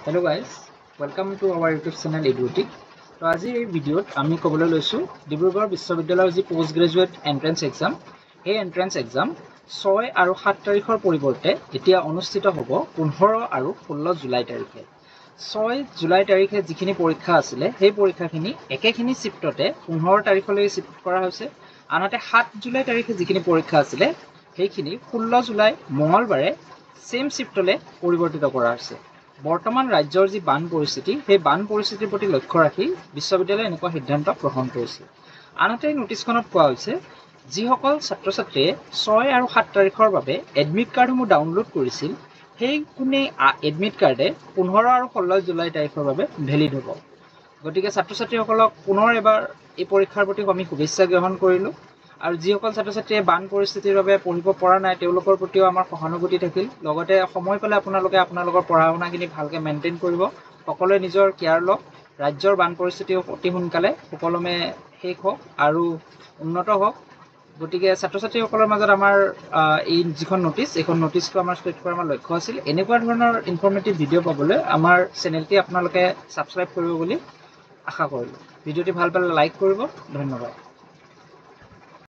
Hello guys, welcome to our YouTube channel Edutic. So আজি এই ভিডিওত আমি কবলৈ লৈছো ডিব্ৰুগড় বিশ্ববিদ্যালয়ৰ যি পোষ্ট গ্ৰেজুৱেট এন্ট্ৰেন্স এক্সাম এই এন্ট্ৰেন্স এক্সাম 6 আৰু 7 তাৰিখৰ পৰিৱৰ্তে এতিয়া অনুষ্ঠিত হ'ব 15 আৰু 16 জুলাই তাৰিখে 6 জুলাই তাৰিখে যিখিনি পৰীক্ষা আছিল সেই পৰীক্ষাখিনি একেখিনি শিফটতে 15 তাৰিখলৈ শিফট কৰা হৈছে আনহাতে 7 জুলাই তাৰিখে যিখিনি পৰীক্ষা আছিল সেইখিনি 16 জুলাই মঙলবাৰে সেম শিফটলে পৰিৱৰ্তিত কৰা হৈছে বৰ্তমান ৰাজ্যৰ যি বান পৰিস্থিতি সেই বান পৰিস্থিতিৰ প্ৰতি লক্ষ্য ৰাখি বিশ্ববিদ্যালয়ে এনেকুৱা সিদ্ধান্ত গ্ৰহণ কৰিছে আনহাতে নোটিছখনত কোৱা হৈছে যিসকল ছাত্ৰ-ছাত্ৰীয়ে 6 আৰু 7 তাৰিখৰ বাবে এডমিট কাৰ্ডসমূহ ডাউনলোড কৰিছিল সেই কোনে এডমিট কাৰ্ডে 15 আৰু 16 জুলাই তাৰিখৰ বাবে ভেলিড হ'ব গতিকে ছাত্ৰ-ছাত্ৰীসকলক পুনৰ এবাৰ এই পৰীক্ষাৰ প্ৰতি আমি শুভেচ্ছা গ্ৰহণ কৰিলো আৰু যিসকল ছাত্ৰ-ছাত্ৰীয়ে বান পৰিস্থিতিৰ বাবে পঢ়িব পৰা নাই তেওঁলোকৰ প্ৰতিও আমাৰ সহানুভূতি থাকিল লগতে সময় পালে আপোনালোকৰ পঢ়া-শুনাখিনি ভালকৈ মেইনটেইন কৰিব সকলোৱে নিজৰ কেয়াৰ লওক ৰাজ্যৰ বান পৰিস্থিতি অতি সোনকালে সকলোমে শেষ হওক আৰু উন্নত হওক গতিকে ছাত্ৰ-ছাত্ৰীসকলৰ মাজত আমাৰ এই যিখন নোটিছ এইখন নোটিছটো আমাৰ স্প্ৰেড কৰাৰ আমাৰ লক্ষ্য আছিল এনেকুৱা ধৰণৰ ইনফৰমেটিভ ভিডিঅ' পাবলৈ আমাৰ চেনেলটি আপোনালোকে ছাবস্ক্ৰাইব কৰিব বুলি আশা কৰিলোঁ ভিডিঅ'টি ভাল পালে লাইক কৰিব ধন্যবাদ